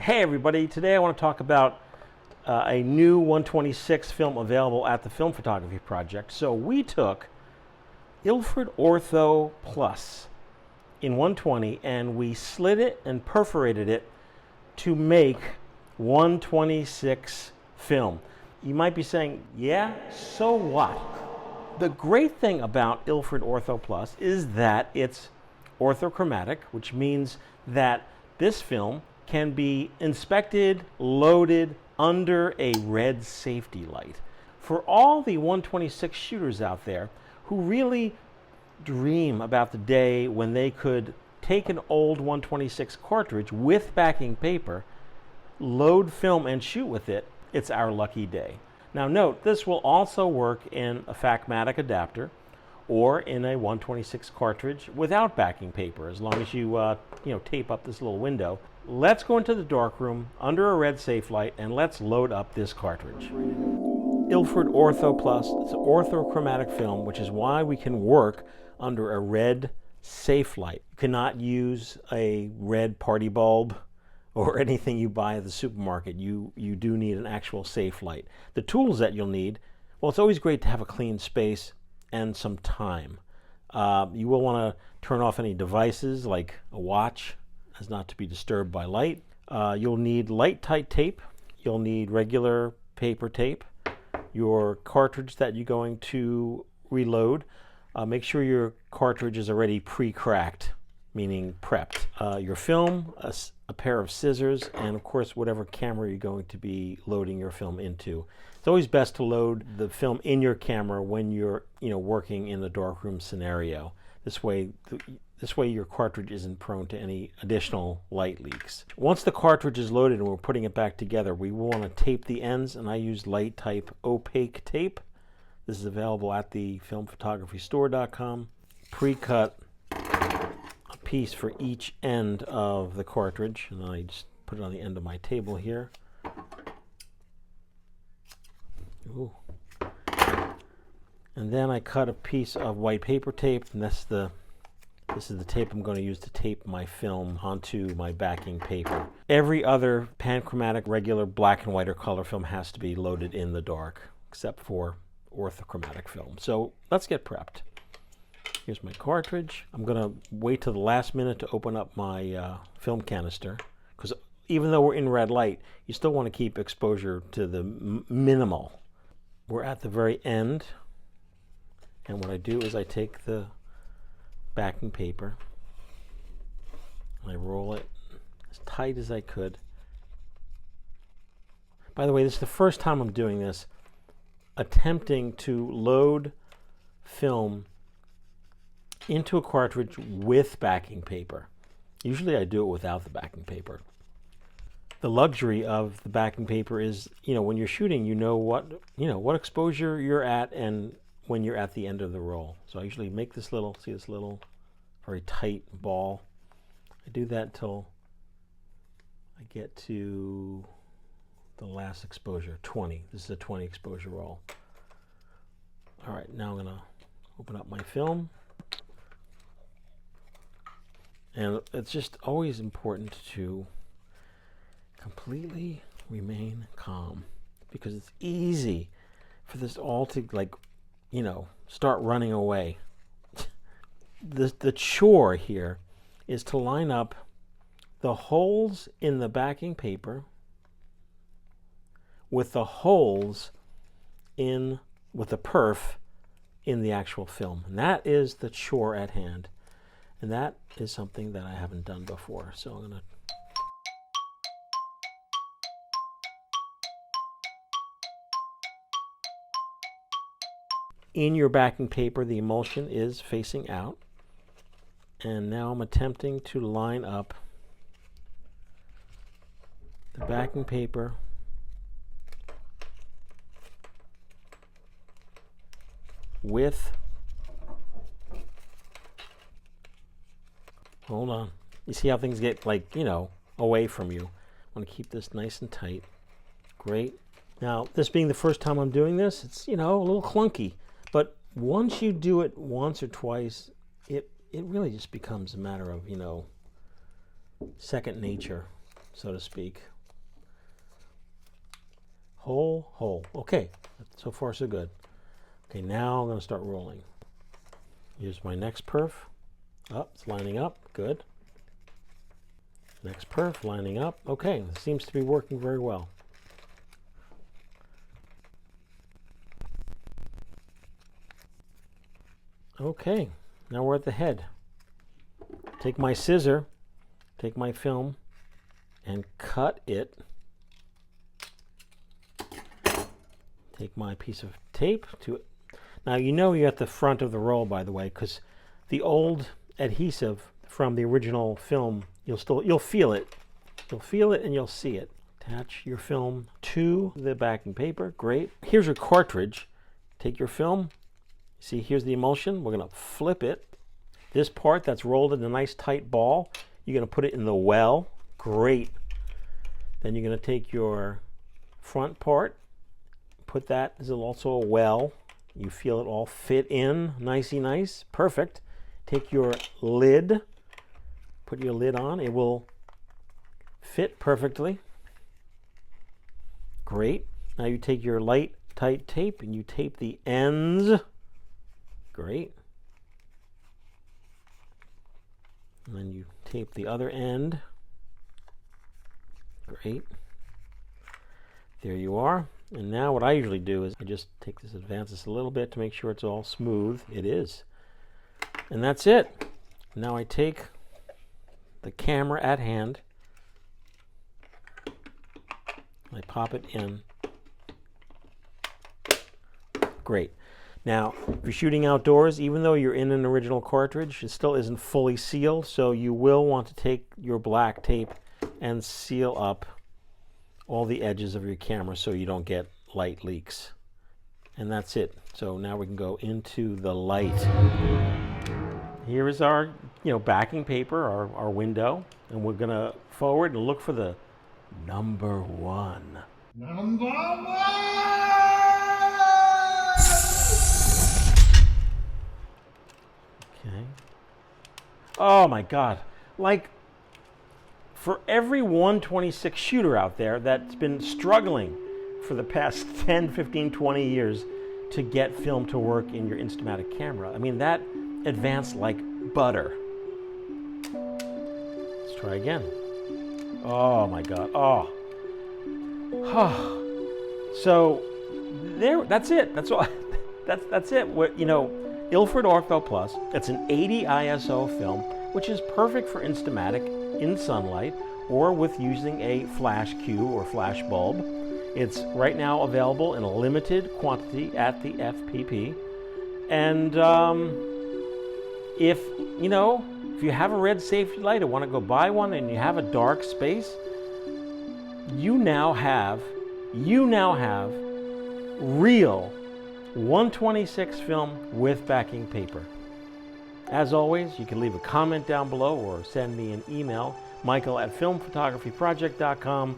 Hey everybody, today I want to talk about a new 126 film available at the Film Photography Project. So we took Ilford Ortho Plus in 120 and we slid it and perforated it to make 126 film. You might be saying, yeah, so what? The great thing about Ilford Ortho Plus is that it's orthochromatic, which means that this film can be inspected, loaded under a red safety light. For all the 126 shooters out there who really dream about the day when they could take an old 126 cartridge with backing paper, load film and shoot with it, it's our lucky day. Now note, this will also work in a Phacmatic adapter or in a 126 cartridge without backing paper, as long as you tape up this little window. Let's go into the darkroom under a red safe light and let's load up this cartridge. Ilford Ortho Plus, it's an orthochromatic film, which is why we can work under a red safe light. You cannot use a red party bulb or anything you buy at the supermarket. You do need an actual safe light. The tools that you'll need, well, it's always great to have a clean space and some time. You will want to turn off any devices like a watch, as not to be disturbed by light. You'll need light-tight tape. You'll need regular paper tape. Your cartridge that you're going to reload, make sure your cartridge is already pre-cracked, meaning prepped. Your film, a pair of scissors, and of course whatever camera you're going to be loading your film into. It's always best to load the film in your camera when you're working in the darkroom scenario. This way your cartridge isn't prone to any additional light leaks. Once the cartridge is loaded and we're putting it back together, we will want to tape the ends, and I use light type opaque tape. This is available at the filmphotographystore.com. Pre-cut a piece for each end of the cartridge, and I just put it on the end of my table here. Ooh. And then I cut a piece of white paper tape, and this is the tape I'm going to use to tape my film onto my backing paper. Every other panchromatic, regular black and white or color film has to be loaded in the dark, except for orthochromatic film. So let's get prepped. Here's my cartridge. I'm going to wait till the last minute to open up my film canister, because even though we're in red light, you still want to keep exposure to the minimal. We're at the very end, and what I do is I take the backing paper and I roll it as tight as I could. By the way, this is the first time I'm doing this, attempting to load film into a cartridge with backing paper. Usually I do it without the backing paper. The luxury of the backing paper is, when you're shooting, you know what exposure you're at and when you're at the end of the roll. So I usually make this little very tight ball. I do that till I get to the last exposure, 20. This is a 20 exposure roll. All right, now I'm gonna open up my film. And it's just always important to completely remain calm, because it's easy for this all to start running away. The chore here is to line up the holes in the backing paper with the holes with the perf in the actual film. And that is the chore at hand. And that is something that I haven't done before. So I'm going to in your backing paper, the emulsion is facing out. And now I'm attempting to line up the backing paper with, hold on, you see how things get away from you. I want to keep this nice and tight. Great. Now, this being the first time I'm doing this, it's a little clunky, but once you do it once or twice, it really just becomes a matter of, second nature, so to speak. Hole. Okay, so far so good. Okay, now I'm going to start rolling. Here's my next perf. Oh, it's lining up. Good. Next perf, lining up. Okay, this seems to be working very well. Okay, now we're at the head. Take my scissor, take my film, and cut it. Take my piece of tape to it. Now you know you're at the front of the roll, by the way, because the old adhesive from the original film, you'll feel it. You'll feel it and you'll see it. Attach your film to the backing paper. Great. Here's your cartridge. Take your film. See, here's the emulsion. We're going to flip it. This part that's rolled in a nice tight ball, you're going to put it in the well. Great. Then you're going to take your front part, put that as also a well. You feel it all fit in, nicey nice, perfect. Take your lid, put your lid on. It will fit perfectly. Great. Now you take your light, tight tape and you tape the ends. Great. And then you tape the other end. Great. There you are. And now what I usually do is I just take this, advance this a little bit to make sure it's all smooth. It is. And that's it. Now I take the camera at hand. I pop it in. Great. Now, if you're shooting outdoors, even though you're in an original cartridge, it still isn't fully sealed, so you will want to take your black tape and seal up all the edges of your camera so you don't get light leaks. And that's it. So now we can go into the light. Here is our, backing paper, our window, and we're gonna forward and look for the number one. Number one! Okay. Oh my God. Like, for every 126 shooter out there that's been struggling for the past 10, 15, 20 years to get film to work in your Instamatic camera, I mean, that advanced like butter. Let's try again. Oh my God. Oh. So there, that's it. That's all. That's it. What, Ilford Ortho Plus, it's an 80 ISO film, which is perfect for Instamatic in sunlight or with using a flash cue or flash bulb. It's right now available in a limited quantity at the FPP. And if you have a red safety light and want to go buy one and you have a dark space, you now have real 126 film with backing paper. As always, you can leave a comment down below or send me an email, michael@filmphotographyproject.com.